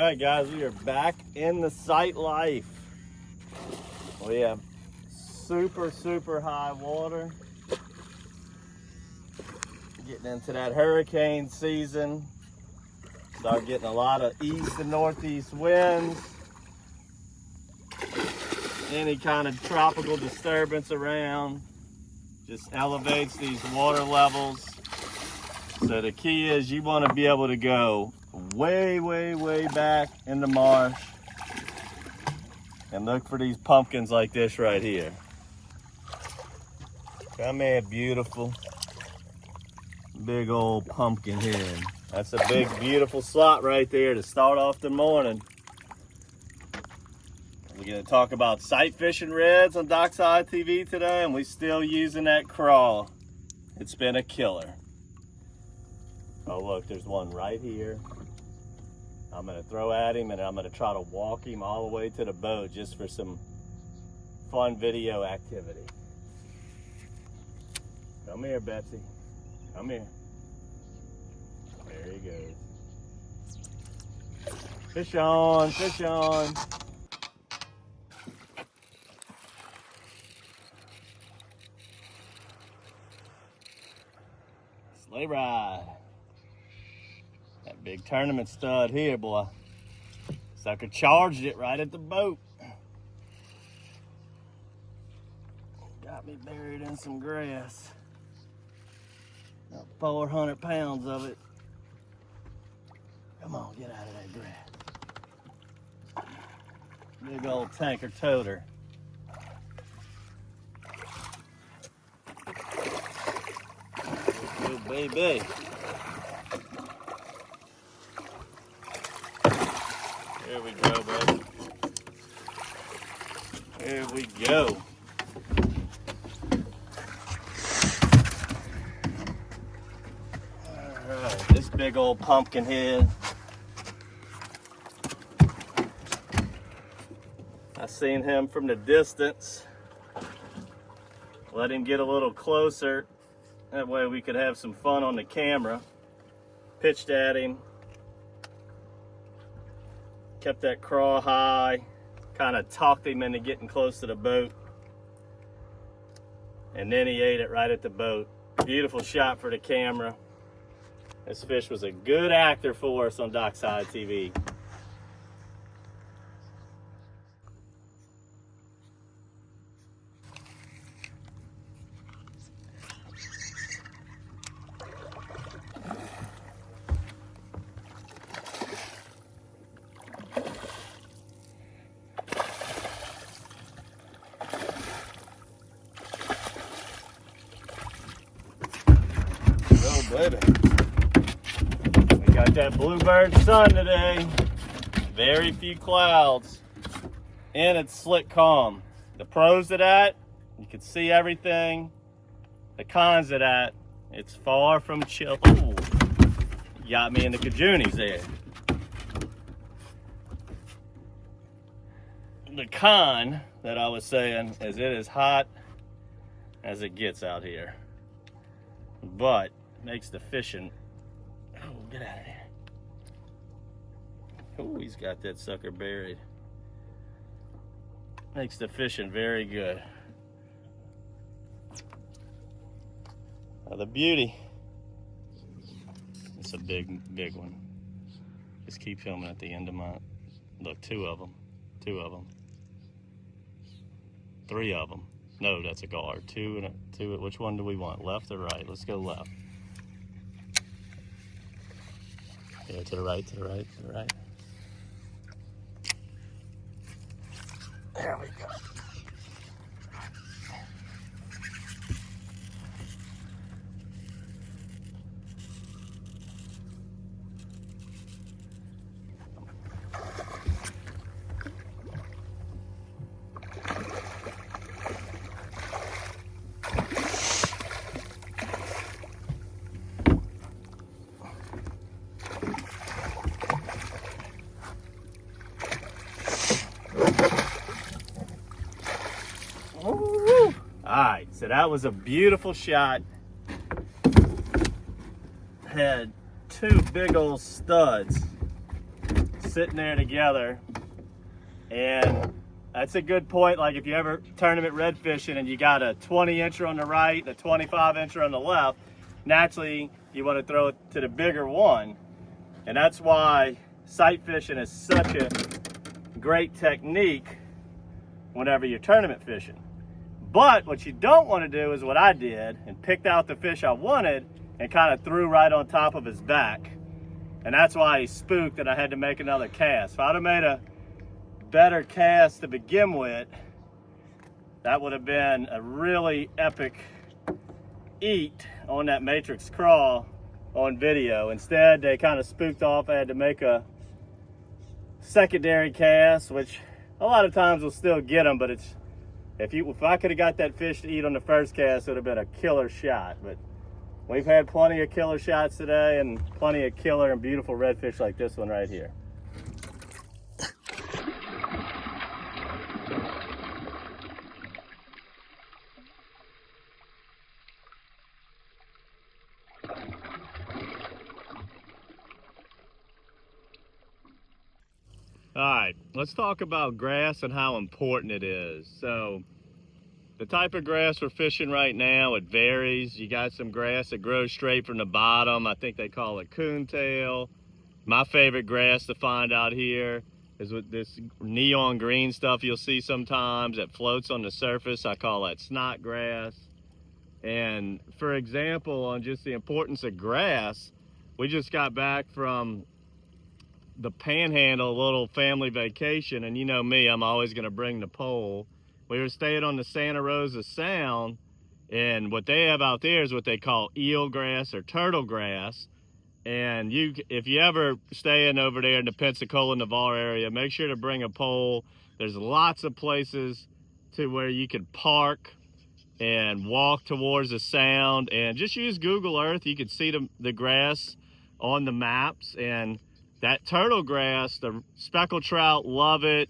Alright guys, we are back in the sight life. We have super high water. Getting into that hurricane season. Start getting a lot of east and northeast winds. Any kind of tropical disturbance around just elevates these water levels. So the key is you want to be able to go way back in the marsh and look for these pumpkins like this right here. Come here, beautiful. Big old pumpkin here. That's a big, beautiful slot right there to start off the morning. We're gonna talk about sight fishing reds on DockSide TV today, and we're still using that crawl. It's been a killer. Oh look, there's one right here. I'm gonna throw at him and I'm gonna try to walk him all the way to the boat just for some fun video activity. Come here, Betsy. Come here. There he goes. Fish on, fish on. Sleigh ride. That big tournament stud here, boy. Sucker charged it right at the boat. Got me buried in some grass. About 400 pounds of it. Come on, get out of that grass. Big old tanker toter. Good baby. There we go, buddy. There we go. All right, this big old pumpkin head. I seen him from the distance. Let him get a little closer. That way we could have some fun on the camera. Pitched at him. Kept that crawl high, kind of talked him into getting close to the boat. And then he ate it right at the boat. Beautiful shot for the camera. This fish was a good actor for us on DockSide TV. Baby. We got that bluebird sun today. Very few clouds. And it's slick calm. The pros of that, you can see everything. The cons of that, it's far from chill. Ooh, you got me in the kajoonies there. The con that I was saying is it is hot as it gets out here. But makes the fishing, oh, get out of there. Oh, he's got that sucker buried. Makes the fishing very good. Another beauty. It's a big one. Just keep filming at the end of my, look, two of them. Three of them. No, that's a guard. Two and two. Which one do we want? Left or right? Let's go left. Yeah, to the right, to the right, to the right. There we go. Alright, so that was a beautiful shot. Had two big old studs. sitting there together. And that's a good point. Like if you ever tournament red fishing and you got a 20-incher on the right, a 25-incher on the left, naturally you want to throw it to the bigger one. And that's why sight fishing is such a great technique whenever you're tournament fishing. But what you don't want to do is what I did and picked out the fish I wanted and kind of threw right on top of his back. And that's why he spooked and I had to make another cast. If I'd have made a better cast to begin with, that would have been a really epic eat on that matrix crawl on video. Instead, they kind of spooked off. I had to make a secondary cast, which a lot of times will still get them, but it's if I could have got that fish to eat on the first cast, it would have been a killer shot. But we've had plenty of killer shots today and plenty of killer and beautiful redfish like this one right here. All right, let's talk about grass and how important it is. So the type of grass we're fishing right now, it varies. You got some grass that grows straight from the bottom. I think they call it coontail. My favorite grass to find out here is with this neon green stuff you'll see sometimes that floats on the surface. I call that snot grass. And for example, on just the importance of grass, we just got back from the Panhandle, a little family vacation, and you know me, I'm always gonna bring the pole. We were staying on the Santa Rosa Sound, and what they have out there is what they call eel grass or turtle grass. And if you ever staying over there in the Pensacola, Navarre area, make sure to bring a pole. There's lots of places to where you can park and walk towards the sound, and just use Google Earth. You can see the grass on the maps. And that turtle grass, the speckled trout love it.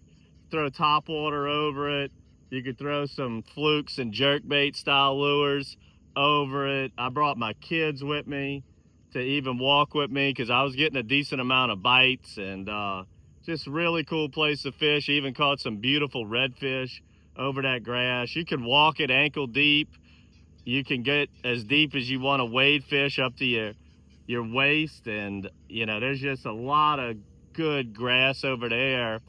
Throw topwater over it. You could throw some flukes and jerkbait style lures over it. I brought my kids with me to even walk with me because I was getting a decent amount of bites, and just really cool place to fish. Even caught some beautiful redfish over that grass. You can walk it ankle deep. You can get as deep as you want to wade fish up to your waist, and you know, there's just a lot of good grass over there.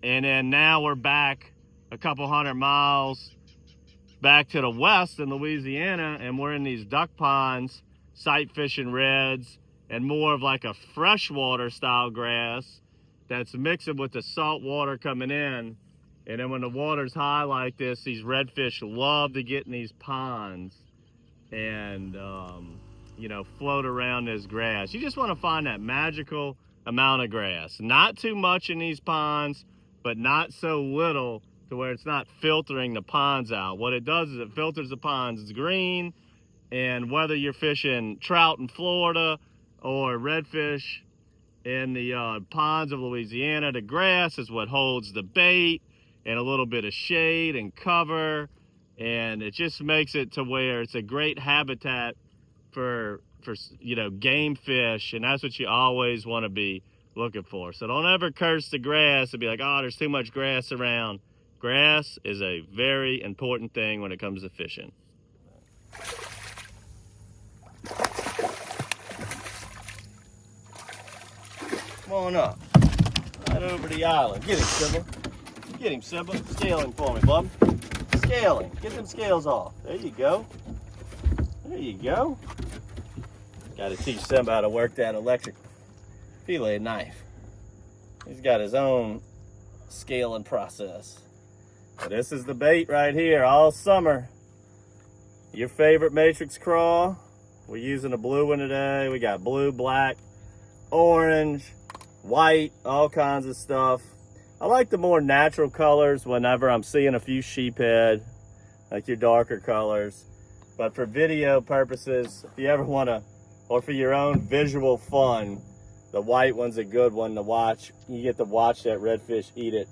And then now we're back a couple 100 miles back to the west in Louisiana, and we're in these duck ponds, sight fishing reds, and more of like a freshwater style grass that's mixing with the salt water coming in. And then when the water's high like this, these redfish love to get in these ponds and you know, float around this grass. You just want to find that magical amount of grass. Not too much in these ponds, but not so little to where it's not filtering the ponds out. What it does is it filters the ponds green, and whether you're fishing trout in Florida or redfish in the ponds of Louisiana, the grass is what holds the bait and a little bit of shade and cover, and it just makes it to where it's a great habitat for you know, game fish, and that's what you always want to be looking for. So don't ever curse the grass and be like, oh, there's too much grass around. Grass is a very important thing when it comes to fishing. Come on up. Right over the island. Get him, Simba. Get him, Simba. Scaling for me, bub. Scaling. Get them scales off. There you go. There you go. Got to teach Simba how to work that electric fillet knife. He's got his own scaling process. But this is the bait right here all summer. Your favorite matrix crawl. We're using a blue one today. We got blue, black, orange, white, all kinds of stuff. I like the more natural colors whenever I'm seeing a few sheephead, like your darker colors. But for video purposes, if you ever want to, or for your own visual fun, the white one's a good one to watch. You get to watch that redfish eat it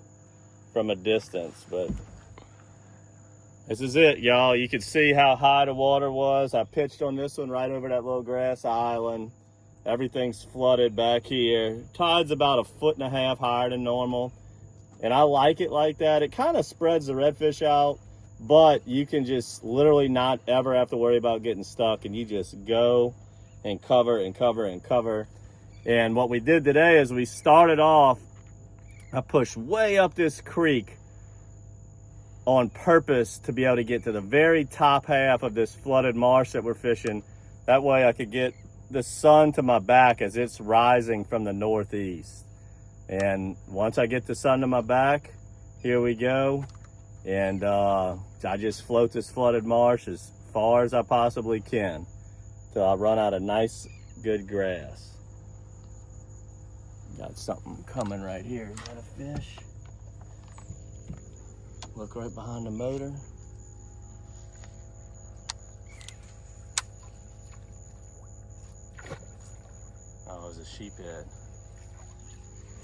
from a distance. But this is it, y'all. You can see how high the water was. I pitched on this one right over that little grass island. Everything's flooded back here. Tide's about 1.5 feet higher than normal. And I like it like that. It kind of spreads the redfish out, but you can just literally not ever have to worry about getting stuck, and you just go and cover and cover and cover. And what we did today is we started off, I pushed way up this creek on purpose to be able to get to the very top half of this flooded marsh that we're fishing. That way I could get the sun to my back as it's rising from the northeast. And once I get the sun to my back, here we go. And I just float this flooded marsh as far as I possibly can till I run out of nice, good grass. Got something coming right here. Got a fish. Look right behind the motor. Oh, it was a sheephead.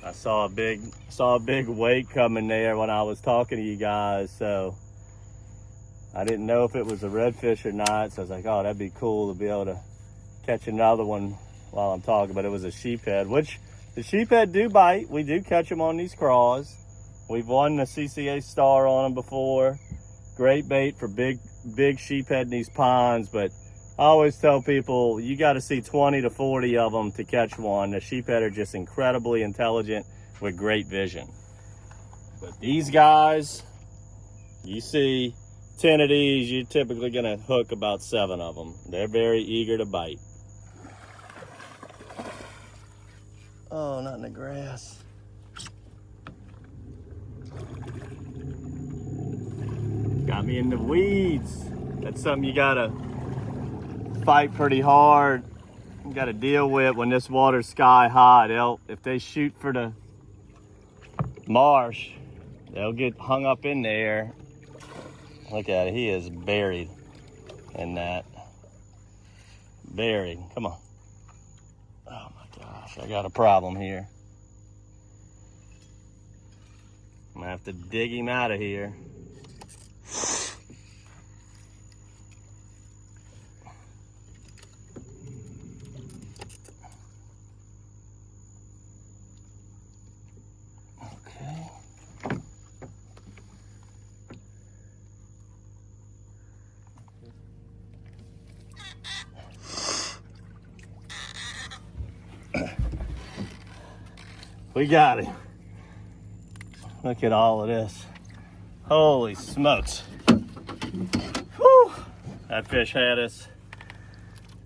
I saw a big wake coming there when I was talking to you guys, so I didn't know if it was a redfish or not. So I was like, oh, that'd be cool to be able to catch another one while I'm talking. But it was a sheephead, which the sheephead do bite. We do catch them on these craws. We've won the CCA star on them before. Great bait for big sheephead in these ponds, but I always tell people you got to see 20 to 40 of them to catch one. The sheephead are just incredibly intelligent with great vision. But these guys, you see 10 of these, you're typically going to hook about 7 of them. They're very eager to bite. Oh, not in the grass. Got me in the weeds. That's something you gotta fight pretty hard. You gotta deal with when this water's sky high. If they shoot for the marsh, they'll get hung up in there. Look at it, he is buried in that. Buried, come on. Oh my gosh, I got a problem here. I'm gonna have to dig him out of here. We got him. Look at all of this. Holy smokes. Whew. That fish had us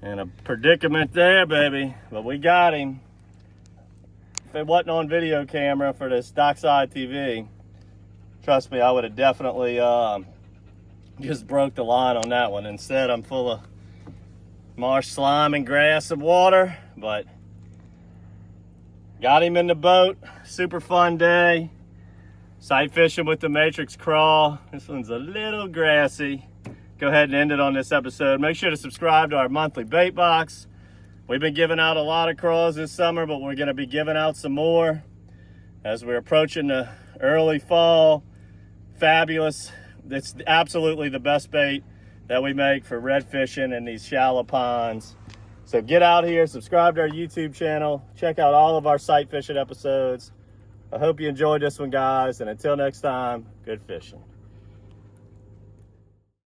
in a predicament there, baby. But we got him. If it wasn't on video camera for this DockSide TV, trust me, I would have definitely just broke the line on that one. Instead, I'm full of marsh slime and grass and water, but got him in the boat. Super fun day. Sight fishing with the Matrix crawl. This one's a little grassy. Go ahead and end it on this episode. Make sure to subscribe to our monthly bait box. We've been giving out a lot of crawls this summer, but we're gonna be giving out some more as we're approaching the early fall. Fabulous. It's absolutely the best bait that we make for red fishing in these shallow ponds. So get out here, subscribe to our YouTube channel, check out all of our sight fishing episodes. I hope you enjoyed this one, guys, and until next time, good fishing.